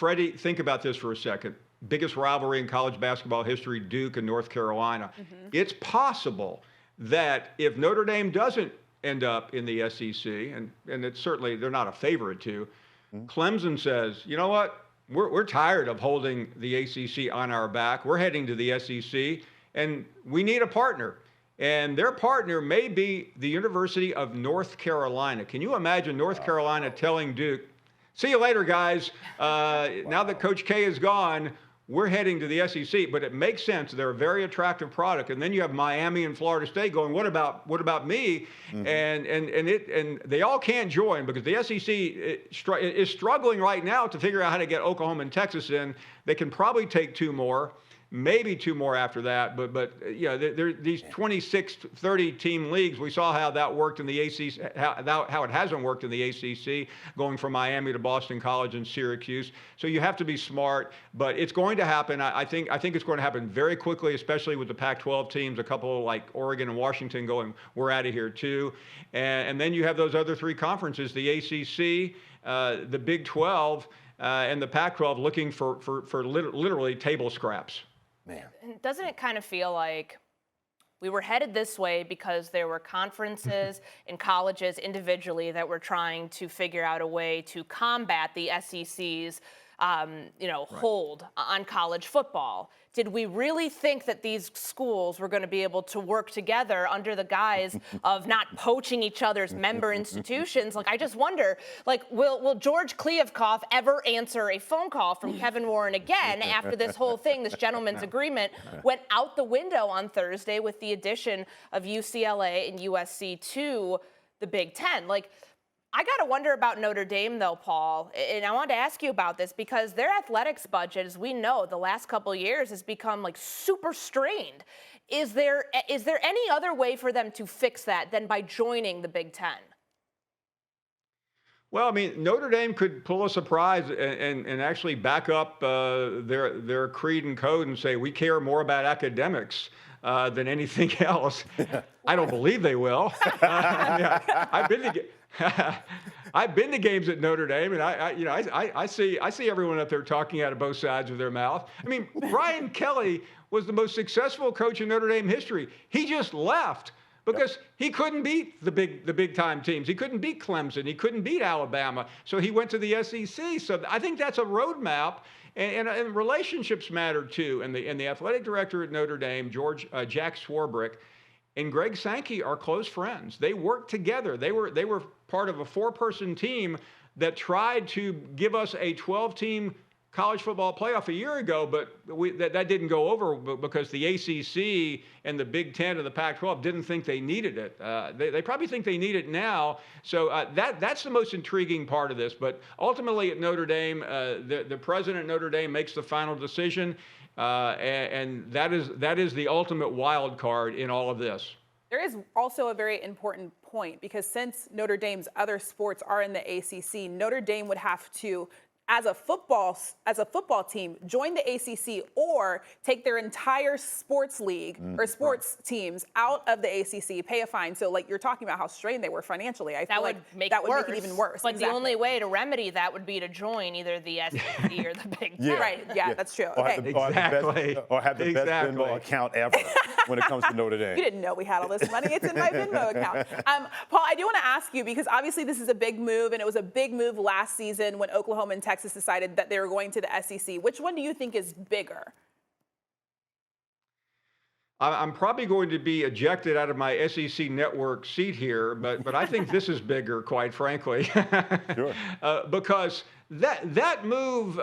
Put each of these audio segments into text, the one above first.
Freddie, think about this for a second. Biggest rivalry in college basketball history, Duke and North Carolina. It's possible that if Notre Dame doesn't end up in the SEC, and it's certainly they're not a favorite to, Clemson says, you know what? We're tired of holding the ACC on our back. We're heading to the SEC, and we need a partner. And their partner may be the University of North Carolina. Can you imagine North Carolina telling Duke, see you later, guys. Now that Coach K is gone, we're heading to the SEC. But it makes sense. They're a very attractive product. And then you have Miami and Florida State going, what about me? And they all can't join because the SEC is struggling right now to figure out how to get Oklahoma and Texas in. They can probably take 2 more. Maybe 2 more after that, but yeah, there these 26, 30 team leagues. We saw how that worked in the ACC, how it hasn't worked in the ACC, going from Miami to Boston College and Syracuse. So you have to be smart, but it's going to happen. I think it's going to happen very quickly, especially with the Pac-12 teams. A couple like Oregon and Washington going, we're out of here too, and then you have those other 3 conferences: the ACC, the Big 12, and the Pac-12, looking for literally table scraps. Man. And doesn't it kind of feel like we were headed this way because there were conferences and colleges individually that were trying to figure out a way to combat the SEC's hold on college football? Did we really think that these schools were going to be able to work together under the guise of not poaching each other's member institutions? Like, I just wonder, like, will George Kliavkoff ever answer a phone call from Kevin Warren again after this whole thing, this gentleman's agreement, went out the window on Thursday with the addition of UCLA and USC to the Big Ten? Like, I got to wonder about Notre Dame, though, Paul, and I wanted to ask you about this because their athletics budget, as we know, the last couple of years has become like super strained. Is there any other way for them to fix that than by joining the Big Ten? Well, I mean, Notre Dame could pull a surprise and actually back up their creed and code and say, we care more about academics than anything else. I don't believe they will. I've been to games at Notre Dame, and I see everyone up there talking out of both sides of their mouth. I mean, Brian Kelly was the most successful coach in Notre Dame history. He just left because he couldn't beat the big time teams. He couldn't beat Clemson. He couldn't beat Alabama. So he went to the SEC. So I think that's a roadmap. And relationships matter too. And the athletic director at Notre Dame, Jack Swarbrick, and Greg Sankey are close friends. They worked together. They were part of a 4-person team that tried to give us a 12-team college football playoff a year ago, but that didn't go over because the ACC and the Big Ten and the Pac-12 didn't think they needed it. They probably think they need it now. So that's the most intriguing part of this. But ultimately at Notre Dame, the president at Notre Dame makes the final decision. And that is the ultimate wild card in all of this. There is also a very important point because since Notre Dame's other sports are in the ACC, Notre Dame would have to, as a football team, join the ACC or take their entire sports league or sports teams out of the ACC, pay a fine. So, like, you're talking about how strained they were financially. I feel like that would make it even worse. But the only way to remedy that would be to join either the SEC or the Big Ten. Right? Yeah, that's true. Or have the best Venmo account ever when it comes to Notre Dame. You didn't know we had all this money. It's in my Venmo account. Paul, I do want to ask you because obviously this is a big move, and it was a big move last season when Oklahoma and Texas decided that they were going to the SEC. Which one do you think is bigger? I'm probably going to be ejected out of my SEC network seat here, but I think this is bigger, quite frankly. Sure. Because that move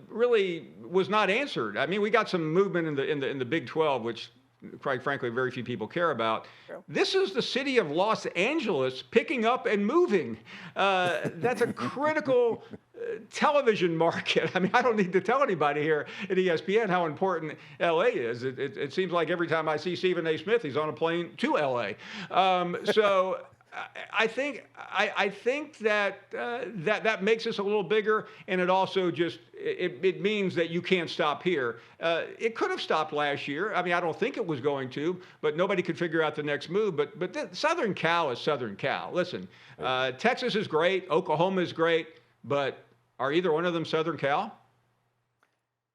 really was not answered. I mean, we got some movement in the Big 12, which quite frankly, very few people care about. True. This is the city of Los Angeles picking up and moving. That's a critical television market. I mean, I don't need to tell anybody here at ESPN how important LA is. It seems like every time I see Stephen A. Smith, he's on a plane to LA. So I think that makes us a little bigger, and it also just it means that you can't stop here. It could have stopped last year. I mean, I don't think it was going to, but nobody could figure out the next move. But Southern Cal is Southern Cal. Listen, Texas is great, Oklahoma is great, but are either one of them Southern Cal?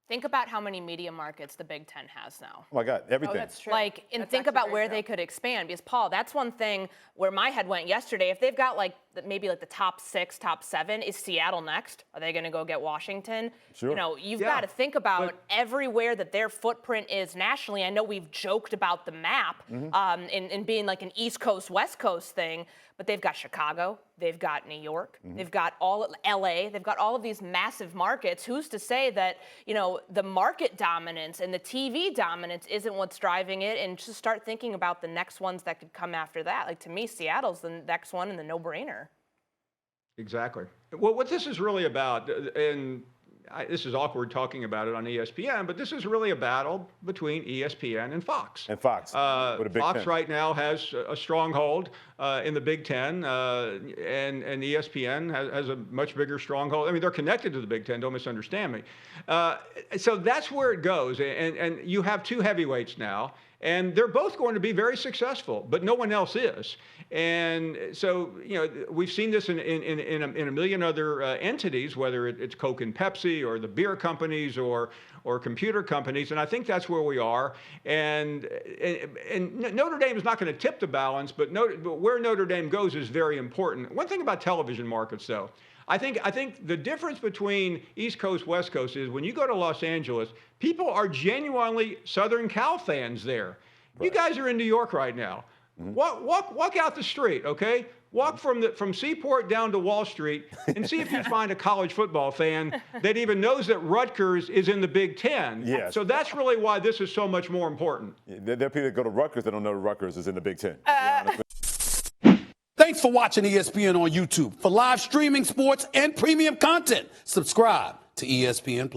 Think about how many media markets the Big Ten has now. Oh my God, everything. Oh, that's true. Like, and That's think actually about very where true. they could expand. Because, Paul, that's one thing where my head went yesterday. If they've got, like, maybe, like, the top 6, top 7, is Seattle next? Are they going to go get Washington? Sure. You know, you've Yeah, got to think about but- everywhere that their footprint is nationally. I know we've joked about the map in being, like, an East Coast, West Coast thing, but they've got Chicago. They've got New York. They've got all LA. They've got all of these massive markets. Who's to say that, you know, the market dominance and the TV dominance isn't what's driving it? And just start thinking about the next ones that could come after that. Like, to me, Seattle's the next one and the no-brainer. Exactly. Well, what this is really about, and this is awkward talking about it on ESPN, but this is really a battle between ESPN and Fox. And Fox. With a Big Fox Ten. right now has a stronghold in the Big Ten, and ESPN has a much bigger stronghold. I mean, they're connected to the Big Ten, don't misunderstand me. So that's where it goes. And you have two heavyweights now, and they're both going to be very successful, but no one else is. And so, you know, we've seen this in a million other entities, whether it's Coke and Pepsi or the beer companies or computer companies. And I think that's where we are. And Notre Dame is not going to tip the balance, but where Notre Dame goes is very important. One thing about television markets, though, I think the difference between East Coast, West Coast is when you go to Los Angeles, people are genuinely Southern Cal fans there. Right. You guys are in New York right now. Walk out the street, okay? Walk from Seaport down to Wall Street and see if you find a college football fan that even knows that Rutgers is in the Big Ten. Yes. So that's really why this is so much more important. There are people that go to Rutgers that don't know Rutgers is in the Big Ten. Thanks for watching ESPN on YouTube. For live streaming sports and premium content, subscribe to ESPN+.